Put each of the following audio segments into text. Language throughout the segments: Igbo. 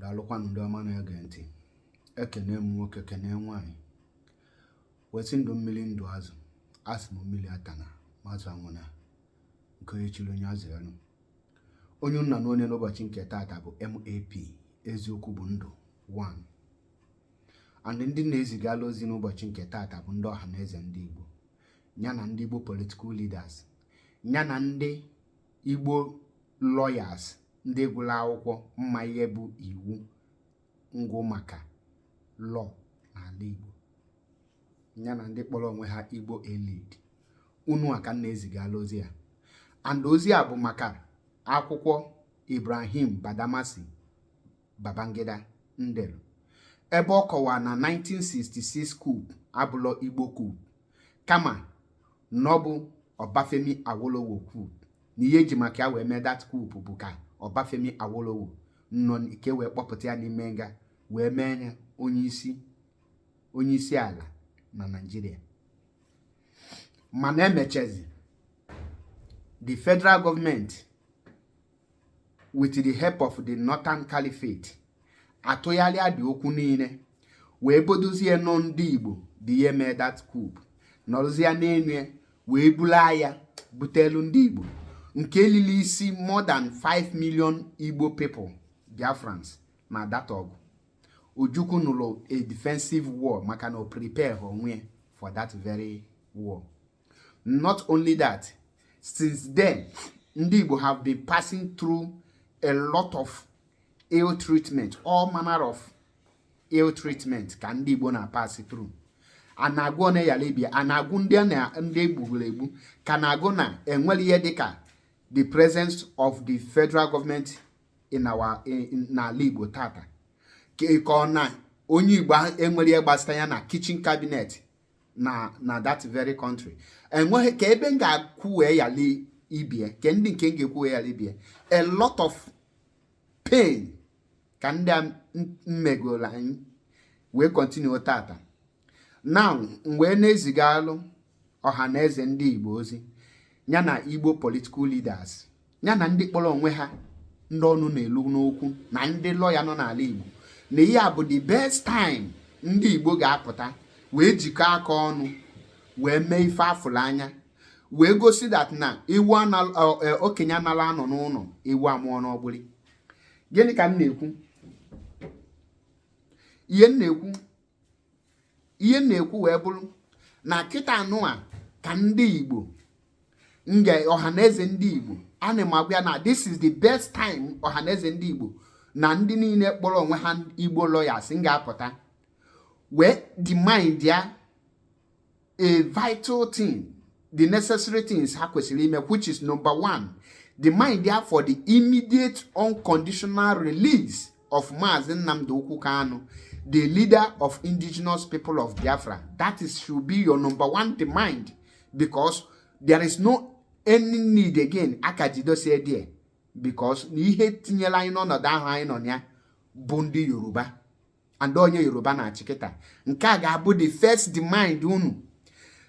daalụkwanụ ndị ọma na-ege ntị. Ekene m nwoke kene nwaanyị wesị ndụ mmiri ndụ azụ asị m mmiri atana mazụ anwụna nke onye chiri onye azụ elu. Onye nna na onye n'ụbọchị nke taata bụ MAP eziokwu bụ ndụ 1 and ndị na-ezigala ozi n'ụbọchị nke taata bụ ndị ọhaneze ndị Igbo ya na ndị Igbo political leaders ya na ndị Igbo lawyers ndị gụrụ akwụkwọ mma ihe bụ iwu ngụ maka law n'ala Igbo ya na ndị kpọrọ onwe ha Igbo elite. Unu aka na-ezigala ozi ya and ozi a bụ maka akwụkwọ Ibrahim Badamasi Babangida ndelu ebe ọ kọwara na 1966 coup abụlọ Igbo coup kama n'ọbụ Ọbafemi Awolowo coup na ihe eji maka ya wee mee that coup bụ ka Ọbafemi Awolowo nọ ike wee kpọpụta ya n'ime nga wee mee ya onye isi ala na Nigeria. Mana emechezi the federal government with the help of the Northern Caliphate atụgharịa dị okwu niile wee bodozie nọ ndị Igbo dị ihe mee that coup nọrụzie n'elu wee bulu agha butelu ndị Igbo nke elili isi more than 5 million Igbo people Biafrans na that ọgụ. Ojukwu nụrụ a defensive war maka na o prepare onwe for that very war. Not only that, since then ndị Igbo have been passing through a lot of ill treatment, all manner of ill treatment ka ndị Igbo na pass through. Anagụ na yalibia anagụ ndị egbugoro egbu ka na-agụ na enwere ihe dịka the presence of the federal government in n'ala Igbo tata ka ọ na onye Igbo enwere ihe gbasara ya na kitchen cabinet na that very country. Enweghị ka ebe m ga-akwụ wee yali ibie ka ndị nke m ga-ekwu wee yali ibie a lot of pain ka ndị mmegoro anyị wee continue tata. Now mgbe na-ezigalụ ọhaneze ndị Igbo ozi ya na Igbo political leaders ya na ndị kpọrọ onwe ha ndị ọnụ na-elu n'okwu na ndị lawyer nọ n'ala Igbo na ihe a bụ the best time ndị Igbo ga-apụta wee jikọ aka ọnụ wee mee ife afụrụ anya wee gosi that na iwu okenye anala anọ n'ụlọ iwu amụọ n'ọgbụrị. Gịnị ka m na-ekwu? Ihe m na-ekwu wee bụrụ na kịta anụ a ka ndị Igbo ọhaneze ndị Igbo ana m agwa na this is the best time ọhaneze ndị Igbo na ndị niile kpọrọ onwe ha Igbo lawyers ga-apụta wee demand ya a vital thing, the necessary things ha kwesịrị ime, which is number 1, demand ya for the immediate unconditional release of Maazị Nnamdi Okwu Kanu, the leader of indigenous people of Biafra. That should be your number 1 demand, because there is no any need again akajido say there, because ihe tinyela anyị n'ọnọdụ ahụ anyị nọ ya bụ ndị Yoruba and onye Yoruba na achịkịta. Nke a ga-abụ the first demand unu.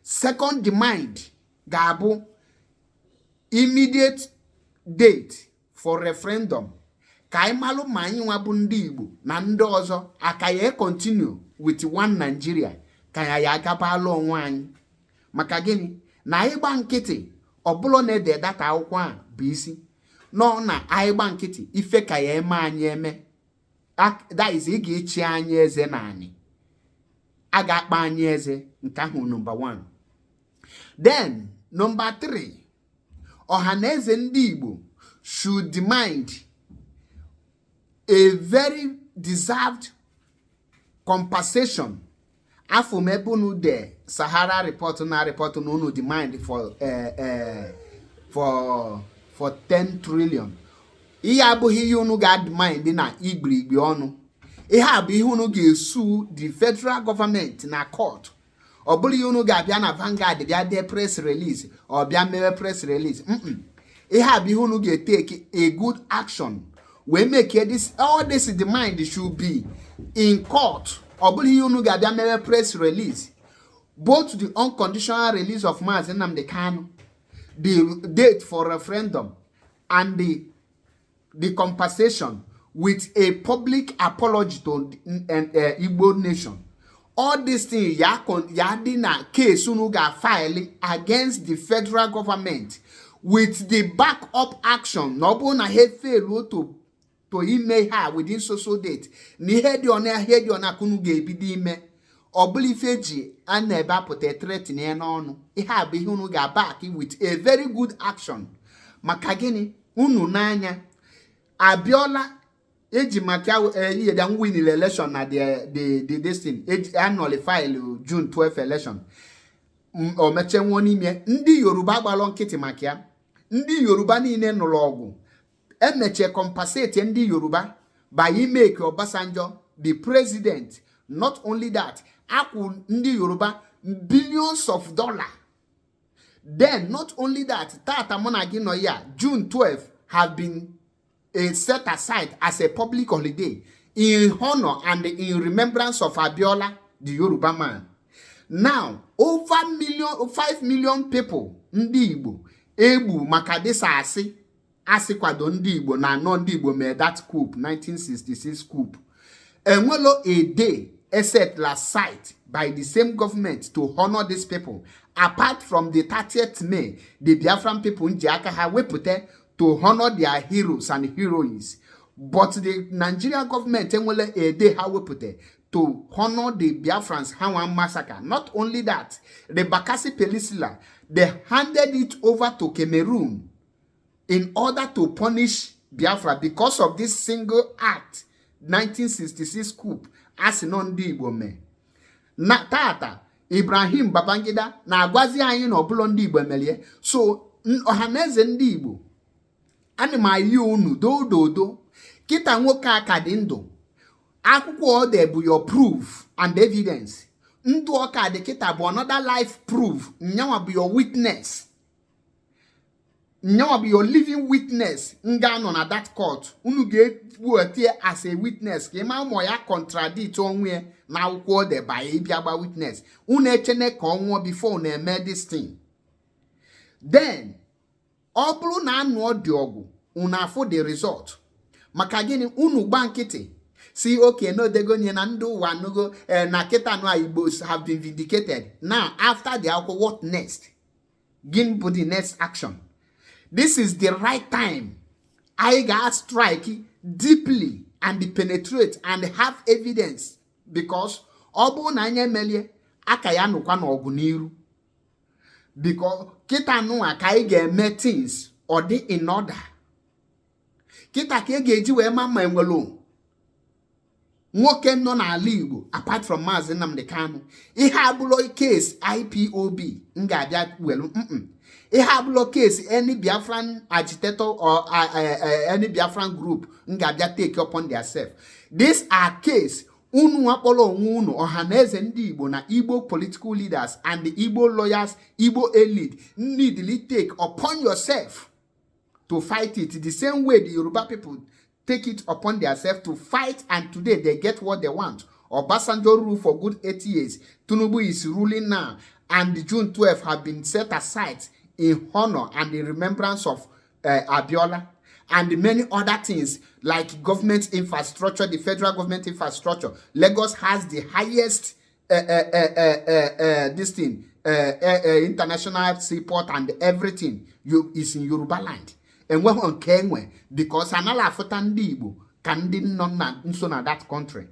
Second demand ga-abụ immediate date for referendum ka anyị malụ ma anyị nwa bụ ndị Igbo na ndị ọzọ aka ya continue with one Nigeria ka ya agabalụ onwe anyị. Maka gịnị? Na anyị gba nkịtị ọbụla na-ede data akwụkwọ a bụ isi nọ na anyị gba nkịtị ife ka ya eme anyị eme. That is, ị ga-echi anyị eze na anyị a ga-akpa anyị eze. Nke ahụ number 1. Then number 3, ọhaneze ndị Igbo should demand a very deserved compensation. Afọ mebunu de Sahara report na unu demand for 10 trillion. Ihe abụghị ihe unu ga-demand na igbi ọnụ. Ihe a bụ ihe unu ga-esu the federal government na court. Ọ bụrụ ihe unu ga-abịa na Vanguard bịa dee press release ọ bịa mewe press release. Ihe a bụ ihe unu ga-take a good action wee make all this demand should be in court. Ọ bụrụ ihe unu ga-abịa mewe press release. Both the unconditional release of Maazị Nnamdi Kanu, the date for referendum, and the compensation with a public apology to Igbo nation. All these things na case unu ga file against the federal government with the backup action. No bụ na he fail to ime ha within social date. Ni he di ona kunu ga ebido ime. Obuli feji ana ebe apụta threat na ya n'ọnụ. Ihe abụ ihe unu ga back with a very good action. Maka gịnị unu n'anya Abiola eji maka ihe da win election na the this thing annually file June 12 election o meche nwo n'ime ndị Yoruba gbalo nkịtị maka ya ndị Yoruba niile nụrụ ọgwụ emeche compensate ndị Yoruba by make Obasanjo the president. Not only that, akwụ ndị Yoruba billions of dollars. Then not only that, tata mona gị nọ ya June 12 have been set aside as a public holiday in honor and in remembrance of Abiola, the Yoruba man. Now, over 5 million people, ndị Igbo, egbu maka this asị kwado ndị Igbo na anọ ndị Igbo mee that coup, 1966 coup. Enwelo a day set aside by the same government to honor these people. Apart from the 30th May, the Biafran people in Jiaka have wepute to honor their heroes and heroines. But the Nigerian government a day have put to honor the Biafrans Hawan massacre. Not only that, the Bakassi Peninsula, they handed it over to Cameroon in order to punish Biafra because of this single act, 1966 coup, as non Igbo me. Na tata Ibrahim Babangida na agwazi anyị na ọbụla ndị Igbo emelie. So Ohanaeze ndị Igbo ana m ayi unu do kita nwoke aka dị ndụ akwụkwọ ode bụ your proof and evidence ndụ ọka dị kita bụ another life proof nyanwa bụ your witness nyanwa bụ your living witness nga nọ na that court unu ga-etie as a witness ka ịma ụmụ ya contradict onwe na akwụkwọ ode ba ịbịa gba witness unu echene ka ọnwụọ before na eme this thing. Then ọ bụrụ na anụ ọdị ọgwụ unu afụ the result maka gịnị unu gba nkịtị si okay no dego nye na ndị ụwa nugo na kịta nụ Igbos have been vindicated. Now after the akwụkwọ what next? Gịnị bụ the next action? This is the right time I got strike deeply and penetrate and have evidence because ọ bụrụ na anya emelie aka ya nụkwa n'ọgụ n'iru because kita nụwa ka anyị ga-eme things or dị in order. Kita ka ga-eji wee ma enwelo nwoke nọ n'ala Igbo apart from Maazị Nnamdi Kanu ihe abụlo case IPOB nga-abịa welu ihe abụlo case any Biafran agitator or any Biafran group nga-abịa take upon themselves. These are case unu akpọrọ onwe unu Ohanaeze ndị Igbo na Igbo political leaders and the Igbo lawyers, Igbo elite need to take upon yourself to fight it the same way the Yoruba people take it upon themselves to fight, and today they get what they want. Obasanjo rule for good 8 years. Tinubu is ruling now, and the June 12 have been set aside in honor and in remembrance of Abiola and many other things like government infrastructure, the federal government infrastructure. Lagos has the highest this thing, international seaport and everything is in Yoruba land. And we're on Kenwe because anala afutandi Igbo can nọ na nso na that country.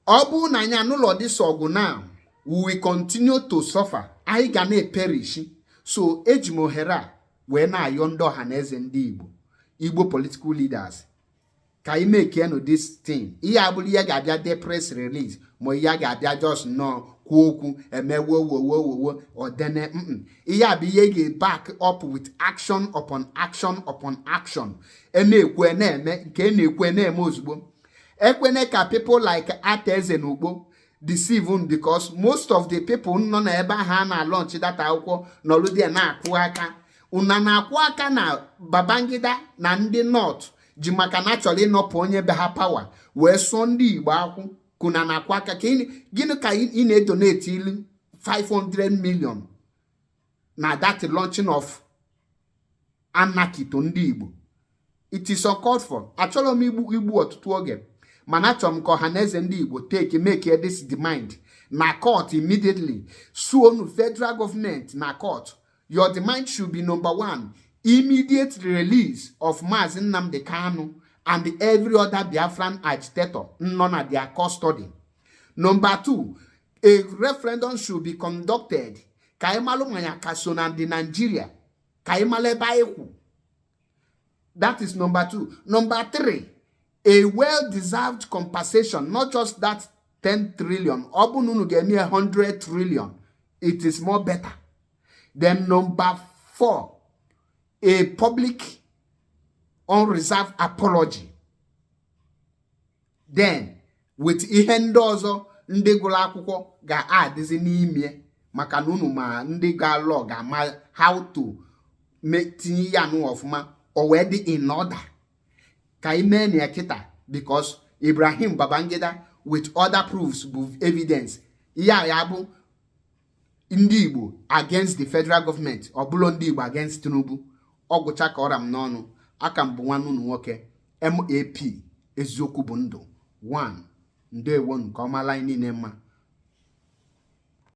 Obu na anya nulo this ogu now, we will continue to suffer. I gonna perish. So ejimohera we na yondo Ohanaeze ndị Igbo, Igbo political leaders. Ka I make this thing. Iya abuli ya ga de press release. Mo ya ga just no kwoku eme wo or then iya bi ye back up with action upon action upon action. Ekwe na eme nke na ekwe na eme ozugbo. Ekwene ka people like Ohanaeze n'Ugbo deceive because most of the people nọ na ebe ha na launch that akwụkwọ nọlụ dia na akwụ aka. Una na akwụ aka na Babangida na ndị North ji maka naturally nọpụ onye be ha power wee so ndị Igbo akwụ kuna na akwụ aka ka gịnị ka ị na-donate ilu 500 million na that launching of anarchy to ndị Igbo. It is uncalled for. Achọrọ m igbu ọtụtụ oge. Mana achọrọ m ka Ohanaeze ndị Igbo make this demand na court immediately. Sue federal government na court. Your demand should be number 1, immediate release of Mazi Nnamdi Kanu and every other Biafran agitator none at their custody. Number 2, a referendum should be conducted. Kaimalu Mayaka Sona de Nigeria. Kaimale Baeku. That is number 2. Number 3, a well-deserved compensation, not just that 10 trillion. Obununu gave me 100 trillion. It is more better. Then number 4, a public unreserved apology. Then, with ihe ndị ọzọ ndị gụrụ akwụkwọ ga-adịzi n'ime maka na unu ma ndị ga-alọ ga-ama how to tinye ya nụ ọfụma already in order. Ka ime na kita because Ibrahim Babangida with other proofs with evidence. Ya bụ ndị Igbo against the federal government. Ọbụla ndị Igbo against Tinubu. Ọgwụcha ka ọra m n'ọnụ. Aka m bụ nwanne unu nwoke. MAP eziokwu bụ ndụ. 1. Ndewo nke ọma line niile mma.